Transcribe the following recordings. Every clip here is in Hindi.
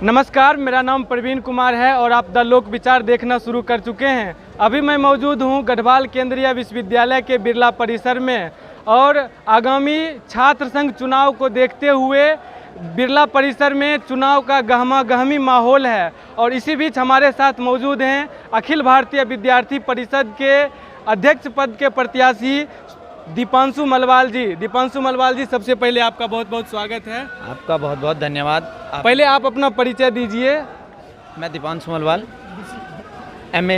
नमस्कार, मेरा नाम प्रवीण कुमार है और आप द लोक विचार देखना शुरू कर चुके हैं। अभी मैं मौजूद हूं गढ़वाल केंद्रीय विश्वविद्यालय के बिरला परिसर में और आगामी छात्र संघ चुनाव को देखते हुए बिरला परिसर में चुनाव का गहमा गहमी माहौल है। और इसी बीच हमारे साथ मौजूद हैं अखिल भारतीय विद्यार्थी परिषद के अध्यक्ष पद के प्रत्याशी दीपांशु मलवाल जी। दीपांशु मलवाल जी, सबसे पहले आपका बहुत बहुत स्वागत है। आपका बहुत बहुत धन्यवाद। पहले आप अपना परिचय दीजिए। मैं दीपांशु मलवाल, MA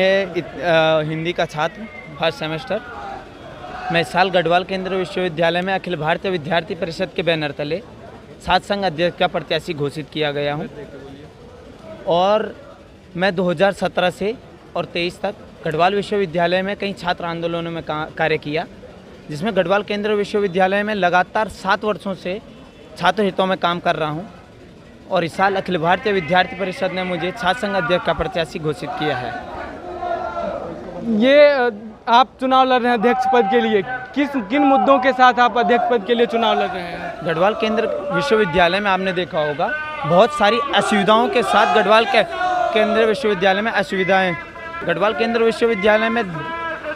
हिंदी का छात्र, फर्स्ट सेमेस्टर। मैं इस साल गढ़वाल केंद्रीय विश्वविद्यालय में अखिल भारतीय विद्यार्थी परिषद के बैनर तले छात्र संघ अध्यक्ष का प्रत्याशी घोषित किया गया हूँ। और मैं 2017 से और 23 तक गढ़वाल विश्वविद्यालय में कई छात्र आंदोलनों में कार्य किया, जिसमें गढ़वाल केंद्रीय विश्वविद्यालय में लगातार 7 वर्षों से छात्र हितों में काम कर रहा हूं। और इस साल अखिल भारतीय विद्यार्थी परिषद ने मुझे छात्र संघ अध्यक्ष का प्रत्याशी घोषित किया है। ये आप चुनाव लड़ रहे हैं अध्यक्ष पद के लिए, किन मुद्दों के साथ आप अध्यक्ष पद के लिए चुनाव लड़ रहे हैं? गढ़वाल केंद्र विश्वविद्यालय में आपने देखा होगा बहुत सारी असुविधाओं के साथ गढ़वाल के केंद्रीय विश्वविद्यालय में असुविधाएँ। गढ़वाल केंद्रीय विश्वविद्यालय में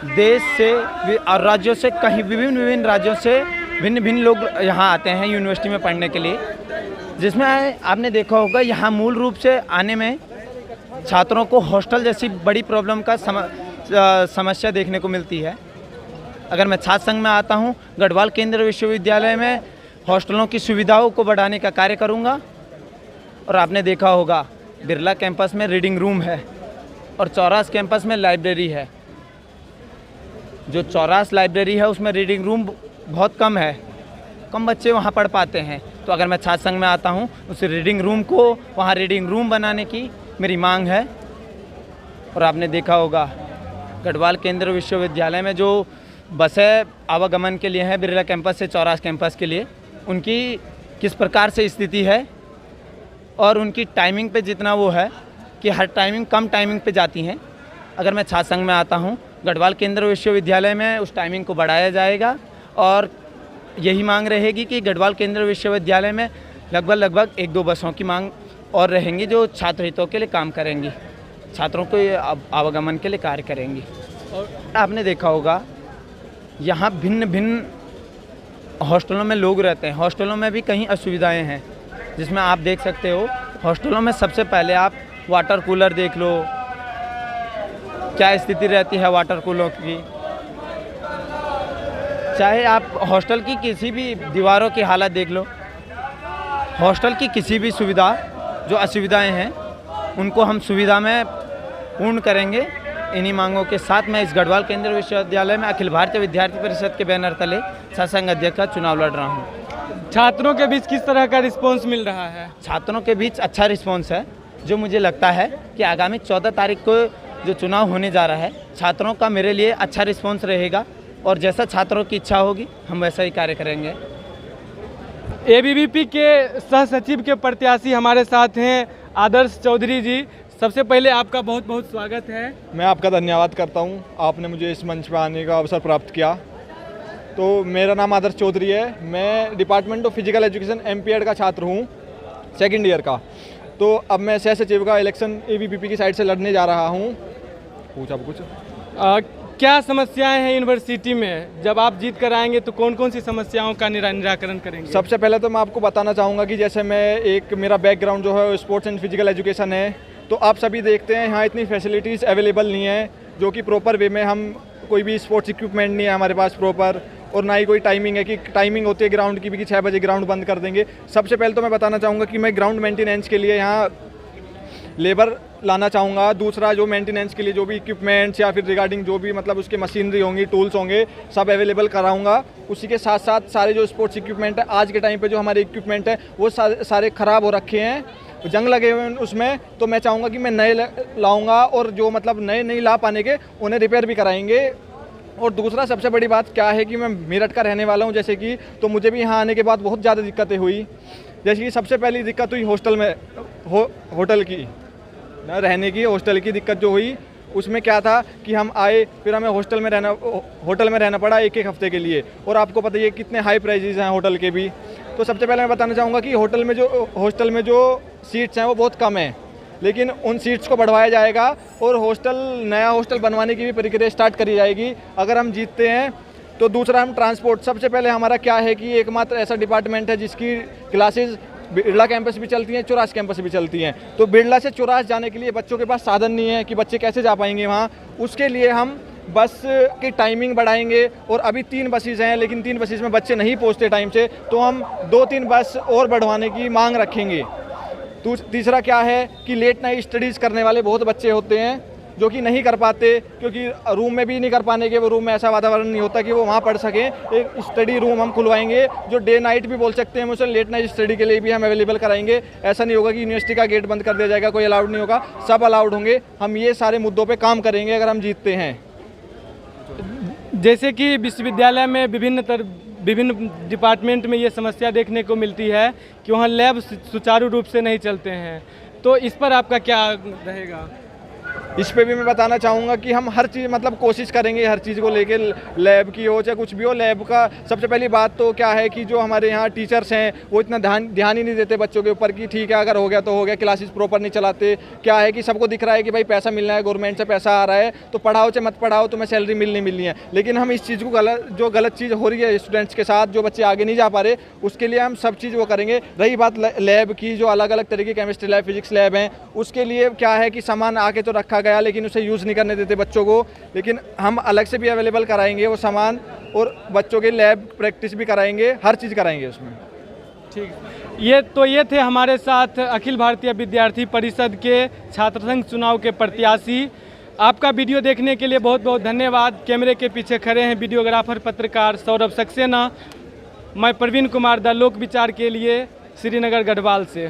देश से और राज्यों से कहीं विभिन्न राज्यों से भिन्न लोग यहाँ आते हैं यूनिवर्सिटी में पढ़ने के लिए, जिसमें आपने देखा होगा यहाँ मूल रूप से आने में छात्रों को हॉस्टल जैसी बड़ी प्रॉब्लम का समस्या देखने को मिलती है। अगर मैं छात्र संघ में आता हूँ, गढ़वाल केंद्रीय विश्वविद्यालय में हॉस्टलों की सुविधाओं को बढ़ाने का कार्य करूँगा। और आपने देखा होगा बिरला कैंपस में रीडिंग रूम है और चौरास कैंपस में लाइब्रेरी है। जो चौरास लाइब्रेरी है उसमें रीडिंग रूम बहुत कम है, कम बच्चे वहाँ पढ़ पाते हैं। तो अगर मैं छात्र संघ में आता हूँ, उस रीडिंग रूम को वहाँ रीडिंग रूम बनाने की मेरी मांग है। और आपने देखा होगा गढ़वाल केंद्रीय विश्वविद्यालय में जो बसें आवागमन के लिए हैं बिरला कैंपस से चौरास कैंपस के लिए, उनकी किस प्रकार से स्थिति है और उनकी टाइमिंग पे जितना वो है कि हर टाइमिंग कम टाइमिंग पे जाती हैं। अगर मैं छात्र संघ में आता हूँ, गढ़वाल केंद्रीय विश्वविद्यालय में उस टाइमिंग को बढ़ाया जाएगा। और यही मांग रहेगी कि गढ़वाल केंद्रीय विश्वविद्यालय में लगभग 1-2 बसों की मांग और रहेंगी जो छात्र हितों के लिए काम करेंगी, छात्रों को आवागमन के लिए कार्य करेंगी। और आपने देखा होगा यहाँ भिन्न हॉस्टलों में लोग रहते हैं। हॉस्टलों में भी कई असुविधाएँ हैं, जिसमें आप देख सकते हो हॉस्टलों में सबसे पहले आप वाटर कूलर देख लो, क्या स्थिति रहती है वाटर कूलर की। चाहे आप हॉस्टल की किसी भी दीवारों की हालत देख लो, हॉस्टल की किसी भी सुविधा जो असुविधाएं हैं उनको हम सुविधा में पूर्ण करेंगे। इन्हीं मांगों के साथ मैं इस गढ़वाल केंद्रीय विश्वविद्यालय में अखिल भारतीय विद्यार्थी परिषद के बैनर तले छात्र संघ अध्यक्ष का चुनाव लड़ रहा हूँ। छात्रों के बीच किस तरह का रिस्पॉन्स मिल रहा है? छात्रों के बीच अच्छा रिस्पॉन्स है, जो मुझे लगता है कि आगामी 14 तारीख को जो चुनाव होने जा रहा है, छात्रों का मेरे लिए अच्छा रिस्पॉन्स रहेगा। और जैसा छात्रों की इच्छा होगी हम वैसा ही कार्य करेंगे। ABVP के सह सचिव के प्रत्याशी हमारे साथ हैं आदर्श चौधरी जी। सबसे पहले आपका बहुत बहुत स्वागत है। मैं आपका धन्यवाद करता हूं, आपने मुझे इस मंच पर आने का अवसर प्राप्त किया। तो मेरा नाम आदर्श चौधरी है, मैं department of physical education MPED का छात्र हूं, 2nd ईयर का। तो अब मैं सह सचिव का इलेक्शन ABVP की साइड से लड़ने जा रहा हूं। पूछा कुछ क्या समस्याएं हैं यूनिवर्सिटी में? जब आप जीत कर आएंगे तो कौन कौन सी समस्याओं का निराकरण करेंगे? सबसे पहले तो मैं आपको बताना चाहूँगा कि जैसे मेरा बैकग्राउंड जो है स्पोर्ट्स एंड फिजिकल एजुकेशन है। तो आप सभी देखते हैं यहाँ इतनी फैसिलिटीज़ अवेलेबल नहीं है जो कि प्रॉपर वे में हम कोई भी स्पोर्ट्स इक्विपमेंट नहीं है हमारे पास प्रॉपर, और ना ही कोई टाइमिंग है कि टाइमिंग होती है ग्राउंड की भी कि 6 बजे ग्राउंड बंद कर देंगे। सबसे पहले तो मैं बताना चाहूँगा कि मैं ग्राउंड मेंटेनेंस के लिए यहाँ लेबर लाना चाहूँगा। दूसरा, जो मेंटेनेंस के लिए जो भी इक्विपमेंट्स या फिर रिगार्डिंग जो भी मतलब उसके मशीनरी होंगी, टूल्स होंगे, सब अवेलेबल कराऊँगा। उसी के साथ साथ सारे जो स्पोर्ट्स इक्विपमेंट है, आज के टाइम पे जो हमारे इक्विपमेंट है वो सारे ख़राब हो रखे हैं, जंग लगे हुए हैं उसमें। तो मैं चाहूँगा कि मैं नए लाऊँगा और जो मतलब नए नहीं ला पाने के उन्हें रिपेयर भी कराएंगे। और दूसरा सबसे बड़ी बात क्या है कि मैं मेरठ का रहने वाला हूँ, जैसे कि तो मुझे भी यहाँ आने के बाद बहुत ज़्यादा दिक्कतें हुई। जैसे कि सबसे पहली दिक्कत हुई हॉस्टल में होटल की न रहने की, हॉस्टल की दिक्कत जो हुई उसमें क्या था कि हम आए, फिर हमें होटल में रहना पड़ा 1-1 हफ्ते के लिए। और आपको पता ही है कितने हाई प्राइजेज़ हैं होटल के भी। तो सबसे पहले मैं बताना चाहूँगा कि हॉस्टल में जो सीट्स हैं वो बहुत कम हैं, लेकिन उन सीट्स को बढ़वाया जाएगा और नया हॉस्टल बनवाने की भी प्रक्रिया स्टार्ट करी जाएगी अगर हम जीतते हैं। तो दूसरा, हम ट्रांसपोर्ट, सबसे पहले हमारा क्या है कि एकमात्र ऐसा डिपार्टमेंट है जिसकी क्लासेस बिरला कैंपस भी चलती हैं, चौरास कैंपस भी चलती हैं। तो बिरला से चौरास जाने के लिए बच्चों के पास साधन नहीं है कि बच्चे कैसे जा पाएंगे वहाँ। उसके लिए हम बस की टाइमिंग बढ़ाएंगे और अभी 3 बसेस हैं, लेकिन 3 बसेस में बच्चे नहीं पहुँचते टाइम से, तो हम 2-3 बस और बढ़वाने की मांग रखेंगे। तीसरा क्या है कि लेट नाइट स्टडीज़ करने वाले बहुत बच्चे होते हैं जो कि नहीं कर पाते, क्योंकि रूम में भी नहीं कर पाने के, वो रूम में ऐसा वातावरण नहीं होता कि वो वहाँ पढ़ सकें। एक स्टडी रूम हम खुलवाएंगे जो डे नाइट भी बोल सकते हैं, हम उसे लेट नाइट स्टडी के लिए भी हम अवेलेबल कराएंगे। ऐसा नहीं होगा कि यूनिवर्सिटी का गेट बंद कर दिया जाएगा, कोई अलाउड नहीं होगा, सब अलाउड होंगे। हम ये सारे मुद्दों पर काम करेंगे अगर हम जीतते हैं। जैसे कि विश्वविद्यालय में विभिन्न डिपार्टमेंट में ये समस्या देखने को मिलती है कि वहाँ लैब सुचारू रूप से नहीं चलते हैं, तो इस पर आपका क्या रहेगा? इस पे भी मैं बताना चाहूँगा कि हम हर चीज़ मतलब कोशिश करेंगे, हर चीज़ को लेके, लैब की हो चाहे कुछ भी हो। लैब का सबसे पहली बात तो क्या है कि जो हमारे यहाँ टीचर्स हैं वो इतना ध्यान ही नहीं देते बच्चों के ऊपर कि ठीक है अगर हो गया तो हो गया, क्लासेस प्रॉपर नहीं चलाते। क्या है कि सबको दिख रहा है कि भाई पैसा मिलना है, गवर्नमेंट से पैसा आ रहा है, तो पढ़ाओ चाहे मत पढ़ाओ, तुम्हें सैलरी मिलनी है। लेकिन हम इस चीज़ को गलत चीज़ हो रही है स्टूडेंट्स के साथ, जो बच्चे आगे नहीं जा पा रहे, उसके लिए हम सब चीज़ वो करेंगे। रही बात लैब की, जो अलग अलग तरह की केमिस्ट्री लैब, फिजिक्स लैब हैं, उसके लिए क्या है कि सामान आके तो रखा गया लेकिन उसे यूज़ नहीं करने देते बच्चों को, लेकिन हम अलग से भी अवेलेबल कराएंगे वो सामान, और बच्चों के लैब प्रैक्टिस भी कराएंगे, हर चीज़ कराएंगे उसमें। ठीक, ये थे हमारे साथ अखिल भारतीय विद्यार्थी परिषद के छात्र संघ चुनाव के प्रत्याशी। आपका वीडियो देखने के लिए बहुत बहुत धन्यवाद। कैमरे के पीछे खड़े हैं वीडियोग्राफर पत्रकार सौरभ सक्सेना। मैं प्रवीण कुमार द लोक विचार के लिए श्रीनगर गढ़वाल से।